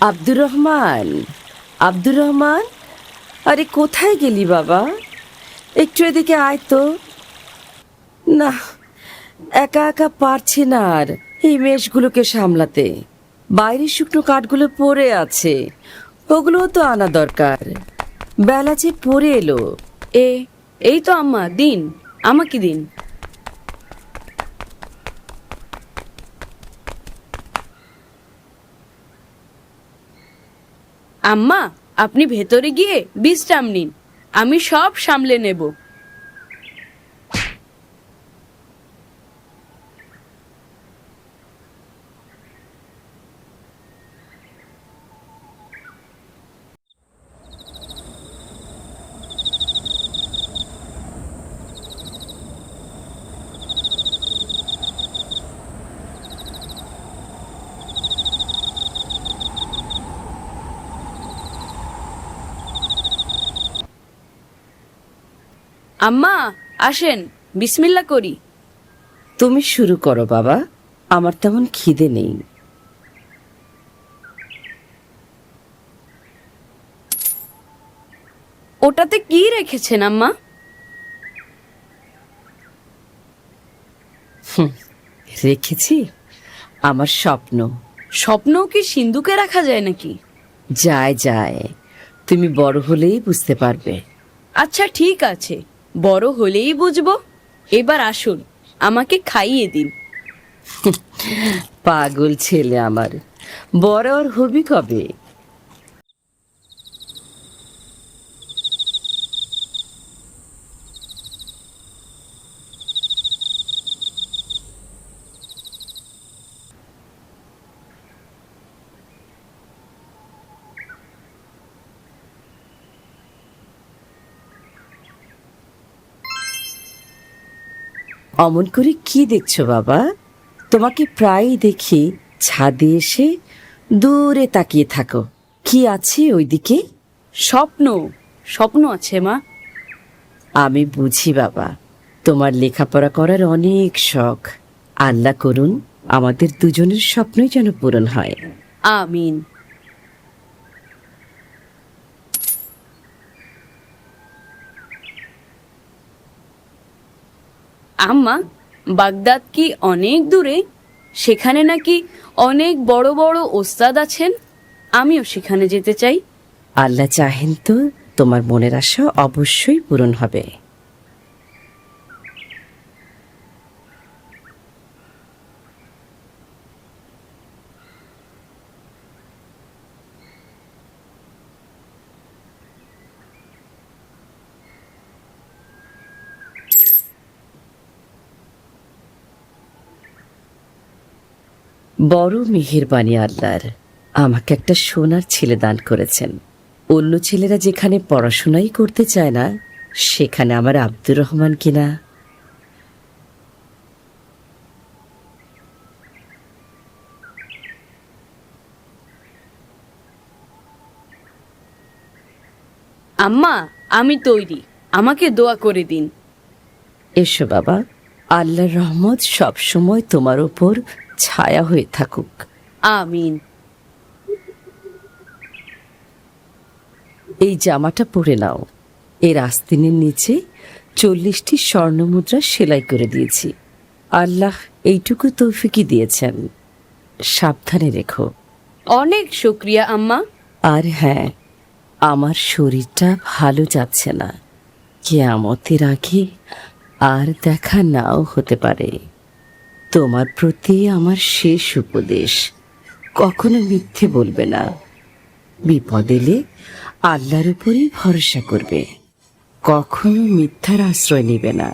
আব্দুর রহমান, আব্দুর রহমান, আরে কোথায় গেলি বাবা? একটু এদিকে আয় তো। না, একা একা পারছি না আর এই মেষগুলোকে সামলাতে। বাইরের শুকনো কাঠগুলো পড়ে আছে, ওগুলোও তো আনা দরকার। বেলা যে পড়ে এলো। এ এই তো আম্মা, দিন, আমাকে দিন। আম্মা, আপনি ভেতরে গিয়ে বিশ্রাম নিন, আমি সব সামলে নেব। আম্মা, আসেন, বিসমিল্লা করি। তুমি শুরু করো বাবা, আমার তেমন খিদে নেই। ওটাতে কি রেখেছেন আম্মা? রেখেছি আমার স্বপ্ন। স্বপ্নও কি সিন্ধুকে রাখা যায় নাকি? যায় যায়, তুমি বড় হলেই বুঝতে পারবে। আচ্ছা ঠিক আছে, বড় হলেই বুঝবো। এবার আসুন, আমাকে খাইয়ে দিন। পাগল ছেলে আমার, বড় আর হবি কবে? অমন করে কি দেখছো বাবা? তোমাকে প্রায়ই দেখি ছাদে এসে দূরে তাকিয়ে থাকো। কি আছে ওইদিকে? স্বপ্ন, স্বপ্ন আছে মা। আমি বুঝি বাবা, তোমার লেখাপড়া করার অনেক শখ। আল্লাহ করুন আমাদের দুজনের স্বপ্নই যেন পূরণ হয়। আমিন। আম্মা, বাগদাদ কি অনেক দূরে? সেখানে নাকি অনেক বড় বড় ওস্তাদ আছেন, আমিও সেখানে যেতে চাই। আল্লাহ চাহেন তো তোমার মনের আশা অবশ্যই পূরণ হবে। বড় মেহেরবানি আল্লাহর, আমাকে একটা সোনার ছেলে দান করেছেন। অন্য ছেলেরা যেখানে পড়াশোনাই করতে চায় না, সেখানে আমার আব্দুর রহমান কিনা। আম্মা, আমি তৈরি, আমাকে দোয়া করে দিন। এসো বাবা, আল্লাহর রহমত সব সময় তোমার উপর ছায়া হয়ে থাকুক। আমিন। এই জামাটা পরে নাও, এর আস্তিনের নিচে 40টি স্বর্ণমুদ্রা সেলাই করে দিয়েছি। আল্লাহ এইটুকু তৌফিকই দিয়েছেন, সাবধানে রেখো। অনেক শুক্রিয়া আম্মা। আর হ্যাঁ, আমার শরীরটা ভালো যাচ্ছে না, কিয়ামতের আগে আর দেখা নাও হতে পারে। তোমার প্রতি আমার শেষ উপদেশ, কখনো মিথ্যে বলবে না। বিপদ এলে আল্লাহর উপরই ভরসা করবে, কখনো মিথ্যার আশ্রয় নেবে না।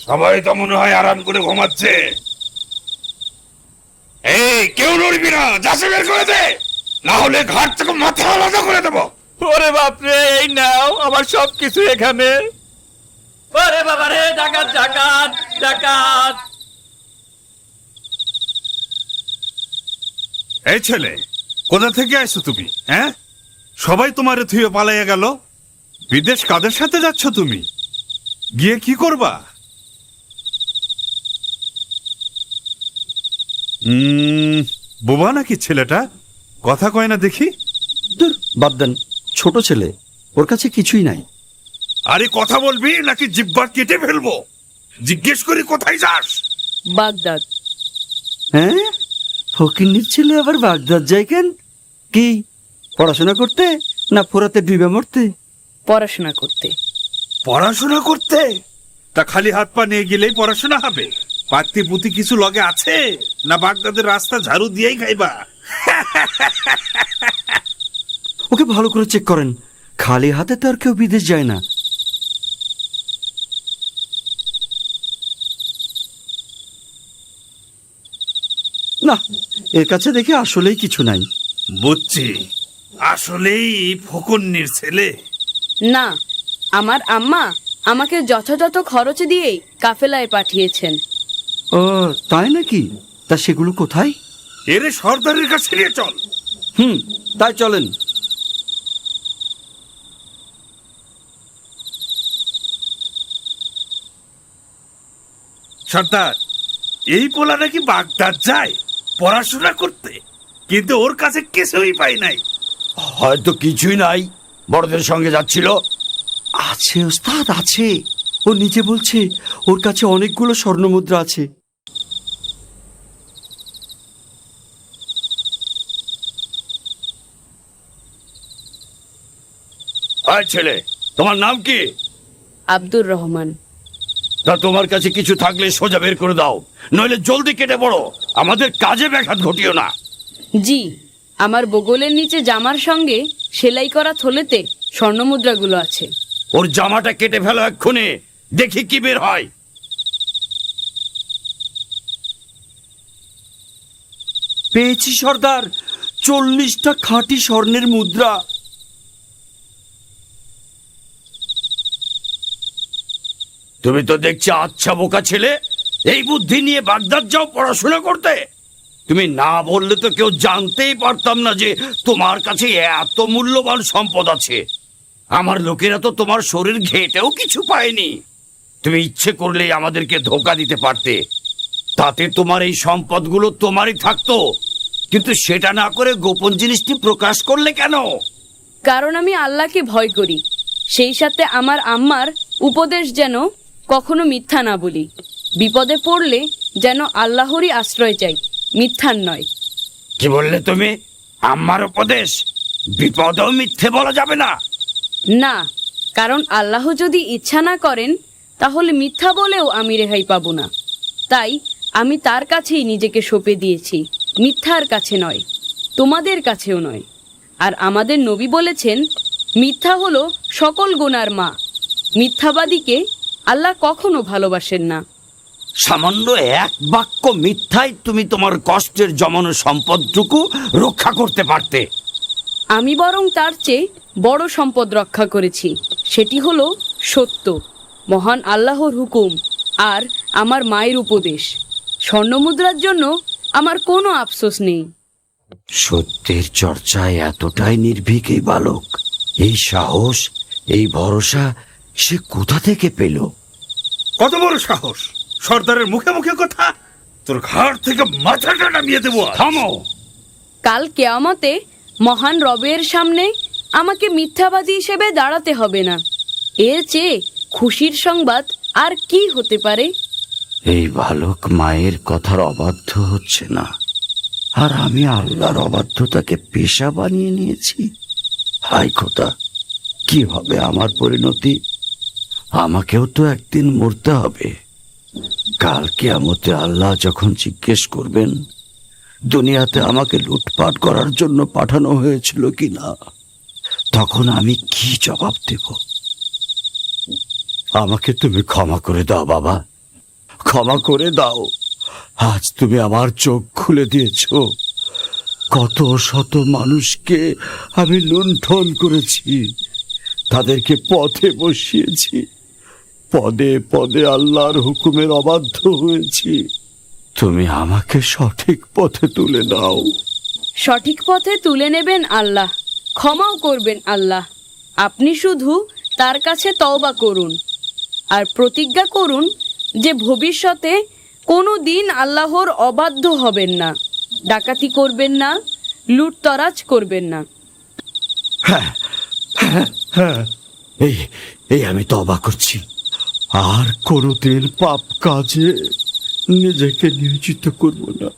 সবাই তো মনে হয় আরাম করে ঘুমাচ্ছে। এই কেউ নড়বি না, যাচ্ছে বের করে দে, না হলে ঘাট থেকে মাথা আলাদা করে দেবো। ওরে বাপরে, এই নাও আমার সবকিছু এখানে। ওরে বাবা রে, ডাকাত ডাকাত ডাকাত! এই ছেলে, কোথা থেকে আসছো তুমি? হ্যাঁ, সবাই তোমারে থুয়ে পালাইয়া গেল। বিদেশ কাদের সাথে যাচ্ছ তুমি? গিয়ে কি করবা? বোবা নাকি ছেলেটা? কথা কয় না দেখি। দূর, বাদ দেন, ছোট ছেলে, ওর কাছে কিছুই নাই। আরে কথা বলবি নাকি জিব্বা কেটে ফেলবো? জিজ্ঞেস করি কোথায় যাস? বাগদাদ। হ্যাঁ, ফকিন্নির ছেলে আবার বাগদাদ যায় কেন? কি পড়াশোনা করতে, না ফোরাতে ডুবে মরতে? পড়াশোনা করতে। পড়াশোনা করতে? তা খালি হাত পা নিয়ে গেলেই পড়াশোনা হবে? পাত্তি পুতি কিছু লগে আছে, না বাগদাদের রাস্তা ঝাড়ু দিয়েই খাইবা? ওকে ভালো করে চেক করেন, খালি হাতে তো আর কেউ বিদেশ যায় না। না, এর কাছে দেখে আসলেই কিছু নাই। বুঝছি, আসলেই ফকন্নির ছেলে। না, আমার আম্মা আমাকে যথাযথ খরচ দিয়েই কাফেলায় পাঠিয়েছেন। ও তাই নাকি? তা সেগুলো কোথায়? এরে সর্দারের কাছে নিয়ে চল। তাই চলেন। সর্দার, এই পোলা নাকি বাগদাদ যায় পড়াশোনা করতে, কিন্তু ওর কাছে কিছুই পাই নাই। হয়তো কিছুই নাই, বড়দের সঙ্গে যাচ্ছিল। আছে ওস্তাদ, আছে। ও নিজে বলছে ওর কাছে অনেকগুলো স্বর্ণমুদ্রা আছে। আয় ছেলে, তোমার নাম কি? আব্দুর রহমান। তা তোমার কাছে কিছু থাকলে সোজা বের করে দাও, নইলে জলদি কেটে পড়ো, আমাদের কাজে ব্যাঘাত ঘটিও না। জি, আমার বগলের নিচে জামার সঙ্গে সেলাই করা থলেতে স্বর্ণমুদ্রাগুলো আছে। ওর জামাটা কেটে ফেলো এক্ষুনি, দেখি কি বের হয়। পেয়েছি সর্দার, 40টা খাঁটি স্বর্ণের মুদ্রা। তুমি তো দেখছি আচ্ছা বোকা ছেলে, এই বুদ্ধি নিয়ে বাগদাদ যাও পড়াশোনা করতে? তুমি না বললে তো কেউ জানতেই পারতাম না যে তোমার কাছে এত মূল্যবান সম্পদ আছে। আমার লোকেরা তো তোমার শরীর ঘেটেও কিছু পায়নি। তুমি ইচ্ছে করলেই আমাদেরকে ধোকা দিতে পারতে, তাতে তোমার এই সম্পদগুলো তোমারই থাকতো। কিন্তু সেটা না করে গোপন জিনিসটি প্রকাশ করলে কেন? কারণ আমি আল্লাহকে ভয় করি, সেই সাথে আমার আম্মার উপদেশ যেন কখনো মিথ্যা না বলি। বিপদে পড়লে যেন আল্লাহরই আশ্রয় চাই, মিথ্যার নয়। কি বললে তুমি? আমার উপদেশ? বিপদেও মিথ্যে বলা যাবে না। না, কারণ আল্লাহ যদি ইচ্ছা না করেন তাহলে মিথ্যা বলেও আমি রেহাই পাবো না। তাই আমি তার কাছেই নিজেকে সঁপে দিয়েছি, মিথ্যার কাছে নয়, তোমাদের কাছেও নয়। আর আমাদের নবী বলেছেন, মিথ্যা হলো সকল গুনার মা। মিথ্যাবাদীকে আল্লাহ কখনো ভালোবাসেন না। সামান্য এক বাক্য মিথ্যায় তুমি তোমার কষ্টের জমানো সম্পদটুকু রক্ষা করতে পারতে। আমি বরং তার চেয়ে বড় সম্পদ রক্ষা করেছি, সেটি হলো সত্য, মহান আল্লাহর হুকুম আর আমার মায়ের উপদেশ। স্বর্ণমুদ্রার জন্য আমার কোনো আফসোস নেই। সত্যের চর্চায় এতটাই নির্ভীক এই বালক, এই সাহস, এই ভরসা সে কোথা থেকে পেল? কত বড় সাহস! সর্দারের মুখে মুখে কথা! তোর ঘাড় থেকে মাথাটা নামিয়ে দেবো। থামো! কাল কেয়ামতে মহান রবের সামনে আমাকে মিথ্যাবাদী হিসেবে দাঁড়াতে হবে না। এর চেয়ে খুশির সংবাদ আর কি হতে পারে? এই বালক মায়ের কথার অবাধ্য হচ্ছে না, আর আমি আল্লাহর অবাধ্যতাকে পেশা বানিয়ে নিয়েছি। হায় খোদা, কি হবে আমার পরিণতি? আমাকেও তো একদিন মরতে হবে। কাল কিয়ামতে আল্লাহ যখন জিজ্ঞেস করবেন দুনিয়াতে আমাকে লুটপাট করার জন্য পাঠানো হয়েছিল কিনা, তখন আমি কি জবাব দেব? আমাকে তুমি ক্ষমা করে দাও বাবা, ক্ষমা করে দাও। আজ তুমি আমার চোখ খুলে দিয়েছো। কত শত মানুষকে আমি লুণ্ঠন করেছি, তাদেরকে পথে বসিয়েছি, পদে পদে আল্লাহর হুকুমের অবাধ্য হয়েছি। তুমি আমাকে সঠিক পথে তুলে দাও। সঠিক পথে তুলে নেবেন আল্লাহ, ক্ষমাও করবেন আল্লাহ। আপনি শুধু তার কাছে তওবা করুন আর প্রতিজ্ঞা করুন যে ভবিষ্যতে কোনো দিন আল্লাহর অবাধ্য হবেন না, ডাকাতি করবেন না, লুটতরাজ করবেন না। এই এই আমি তওবা করছি, আর কোনোদিন পাপ কাজে নিজেকে নিয়োজিত করব না।